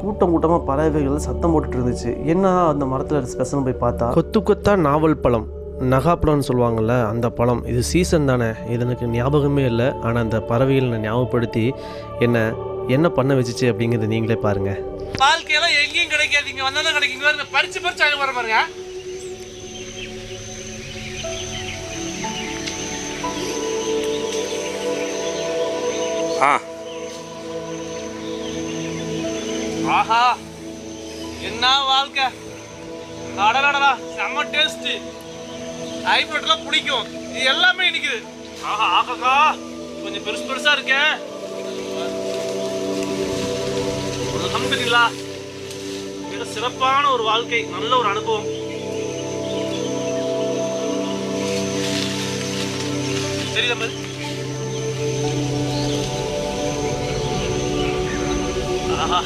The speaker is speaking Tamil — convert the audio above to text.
கூட்டம் கூட்டமாக பறவைகள் சத்தம் போட்டுட்டு இருந்துச்சு. என்ன அந்த மரத்தில் ஸ்பெஷல் போய் பார்த்தா கொத்து கொத்தா நாவல் பழம், நகாப்பழம்னு சொல்லுவாங்கள்ல அந்த பழம். இது சீசன் தானே, இது எனக்கு ஞாபகமே இல்லை. ஆனால் அந்த பறவைகளை ஞாபகப்படுத்தி என்ன பண்ண வச்சுச்சு அப்படிங்கிறது நீங்களே பாருங்கள். வாழ்க்கையெல்லாம் எங்கேயும் கிடைக்காது, இங்கே வந்தால் தான் கிடைக்குங்க. பறிச்சு பறிச்சு அங்கே வர பாருங்க. ஆஹா, என்ன வாழ்க்கை! அடடா, செம்ம டேஸ்ட். ஹைப்ரிட்லாம் பிடிக்கும், இது எல்லாமே நிக்குது. ஆஹா ஆஹா, கொஞ்சம் பெருசு பெருசா இருக்கே. அல்ஹம்துலில்லாஹ், மிக சிறப்பான ஒரு வாழ்க்கை, நல்ல ஒரு அனுபவம். தெரியல மாதிரி ஆஹா